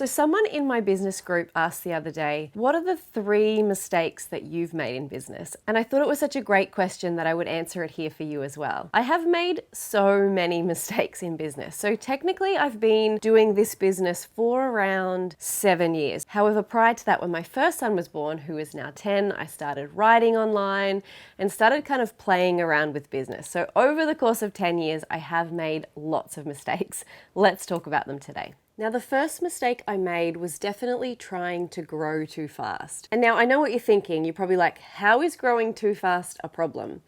So someone in my business group asked the other day, what are the 3 mistakes that you've made in business? And I thought it was such a great question that I would answer it here for you as well. I have made so many mistakes in business. So technically I've been doing this business for around 7 years. However, prior to that, when my first son was born, who is now 10, I started writing online and started kind of playing around with business. So over the course of 10 years, I have made lots of mistakes. Let's talk about them today. Now, the first mistake I made was definitely trying to grow too fast. And now I know what you're thinking. You're probably like, how is growing too fast a problem?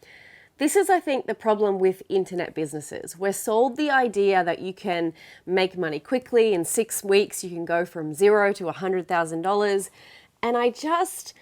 This is, I think, the problem with internet businesses. We're sold the idea that you can make money quickly. In 6 weeks, you can go from $0 to $100,000. And I just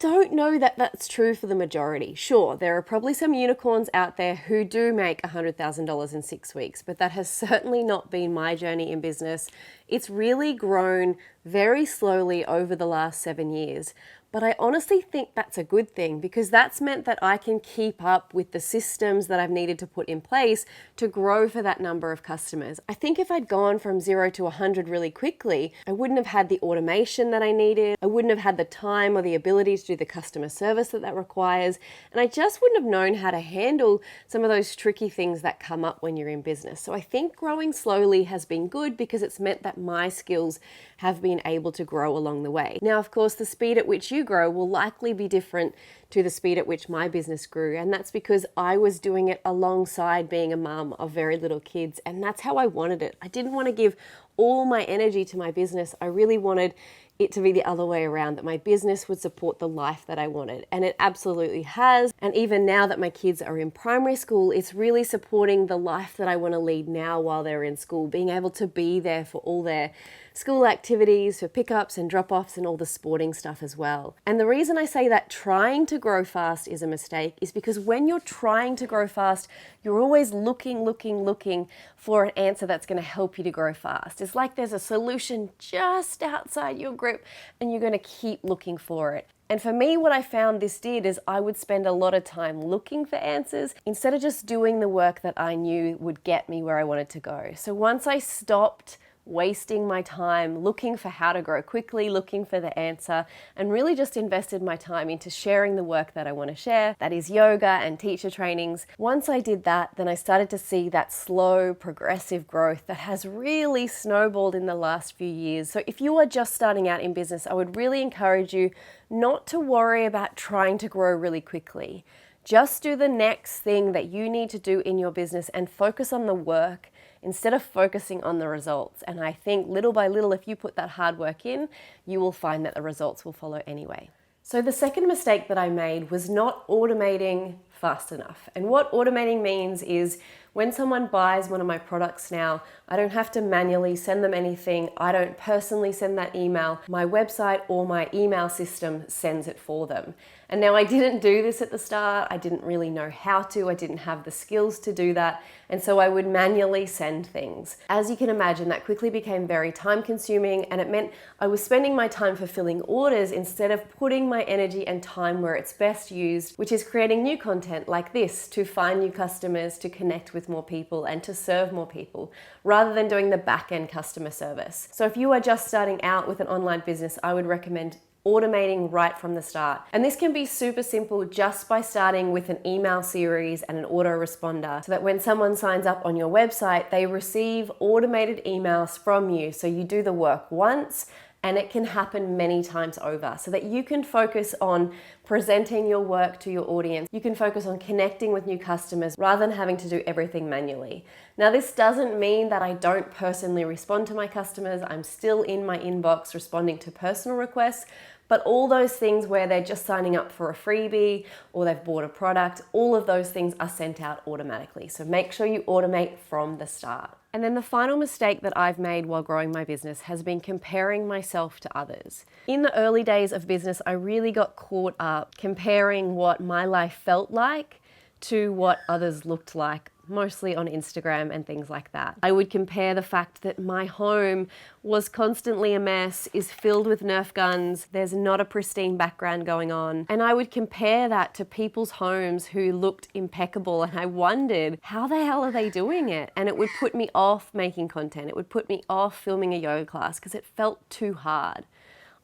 don't know that that's true for the majority. Sure, there are probably some unicorns out there who do make $100,000 in 6 weeks, but that has certainly not been my journey in business. It's really grown very slowly over the last 7 years. But I honestly think that's a good thing because that's meant that I can keep up with the systems that I've needed to put in place to grow for that number of customers. I think if I'd gone from 0 to 100 really quickly, I wouldn't have had the automation that I needed. I wouldn't have had the time or the ability to do the customer service that requires. And I just wouldn't have known how to handle some of those tricky things that come up when you're in business. So I think growing slowly has been good because it's meant that my skills have been able to grow along the way. Now, of course, the speed at which you grow will likely be different to the speed at which my business grew. And that's because I was doing it alongside being a mum of very little kids. And that's how I wanted it. I didn't want to give all my energy to my business. I really wanted it to be the other way around, that my business would support the life that I wanted. And it absolutely has. And even now that my kids are in primary school, it's really supporting the life that I want to lead now while they're in school, being able to be there for all their school activities, for pickups and drop-offs and all the sporting stuff as well. And the reason I say that trying to grow fast is a mistake is because when you're trying to grow fast, you're always looking for an answer that's going to help you to grow fast. It's like there's a solution just outside your grip and you're going to keep looking for it. And for me, what I found this did is I would spend a lot of time looking for answers instead of just doing the work that I knew would get me where I wanted to go. So once I stopped wasting my time looking for how to grow quickly, looking for the answer, and really just invested my time into sharing the work that I want to share, that is yoga and teacher trainings. Once I did that, then I started to see that slow, progressive growth that has really snowballed in the last few years. So if you are just starting out in business, I would really encourage you not to worry about trying to grow really quickly. Just do the next thing that you need to do in your business and focus on the work instead of focusing on the results. And I think little by little, if you put that hard work in, you will find that the results will follow anyway. So the second mistake that I made was not automating fast enough. And what automating means is when someone buys one of my products now, I don't have to manually send them anything. I don't personally send that email. My website or my email system sends it for them. And now I didn't do this at the start. I didn't really know how to. I didn't have the skills to do that. And so I would manually send things. As you can imagine, that quickly became very time consuming and it meant I was spending my time fulfilling orders instead of putting my energy and time where it's best used, which is creating new content like this to find new customers, to connect with more people and to serve more people, rather than doing the back-end customer service. So if you are just starting out with an online business, I would recommend automating right from the start. And this can be super simple just by starting with an email series and an autoresponder so that when someone signs up on your website, they receive automated emails from you. So you do the work once and it can happen many times over so that you can focus on presenting your work to your audience. You can focus on connecting with new customers rather than having to do everything manually. Now, this doesn't mean that I don't personally respond to my customers. I'm still in my inbox responding to personal requests, but all those things where they're just signing up for a freebie or they've bought a product, all of those things are sent out automatically. So make sure you automate from the start. And then the final mistake that I've made while growing my business has been comparing myself to others. In the early days of business, I really got caught up comparing what my life felt like to what others looked like mostly on Instagram and things like that. I would compare the fact that my home was constantly a mess, is filled with Nerf guns, there's not a pristine background going on, and I would compare that to people's homes who looked impeccable, and I wondered, how the hell are they doing it? And it would put me off making content. It would put me off filming a yoga class because it felt too hard.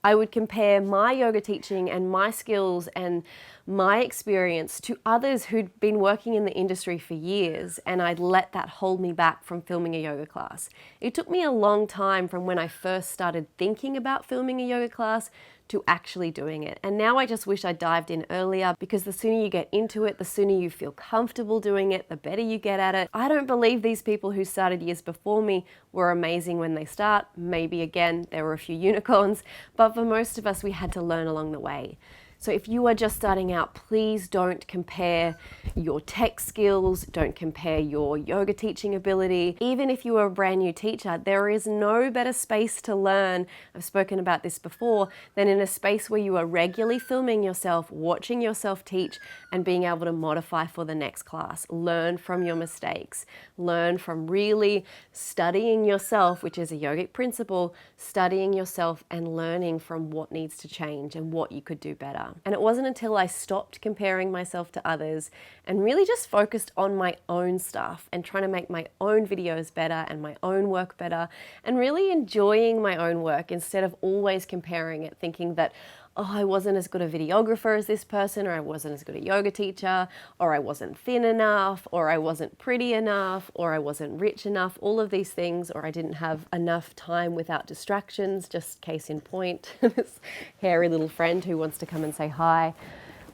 I would compare my yoga teaching and my skills and my experience to others who'd been working in the industry for years, and I'd let that hold me back from filming a yoga class. It took me a long time from when I first started thinking about filming a yoga class to actually doing it. And now I just wish I dived in earlier, because the sooner you get into it, the sooner you feel comfortable doing it, the better you get at it. I don't believe these people who started years before me were amazing when they start. Maybe again, there were a few unicorns, but for most of us, we had to learn along the way. So if you are just starting out, please don't compare your tech skills, don't compare your yoga teaching ability. Even if you are a brand new teacher, there is no better space to learn, I've spoken about this before, than in a space where you are regularly filming yourself, watching yourself teach, and being able to modify for the next class. Learn from your mistakes. Learn from really studying yourself, which is a yogic principle, studying yourself and learning from what needs to change and what you could do better. And it wasn't until I stopped comparing myself to others and really just focused on my own stuff and trying to make my own videos better and my own work better and really enjoying my own work instead of always comparing it, thinking that, oh, I wasn't as good a videographer as this person, or I wasn't as good a yoga teacher, or I wasn't thin enough, or I wasn't pretty enough, or I wasn't rich enough, all of these things, or I didn't have enough time without distractions, just case in point, this hairy little friend who wants to come and say hi.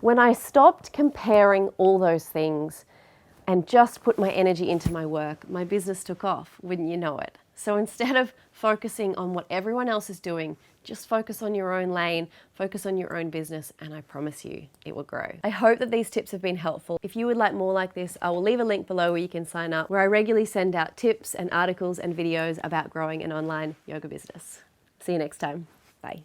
When I stopped comparing all those things and just put my energy into my work, my business took off, wouldn't you know it? So instead of focusing on what everyone else is doing, just focus on your own lane, focus on your own business, and I promise you, it will grow. I hope that these tips have been helpful. If you would like more like this, I will leave a link below where you can sign up, where I regularly send out tips and articles and videos about growing an online yoga business. See you next time. Bye.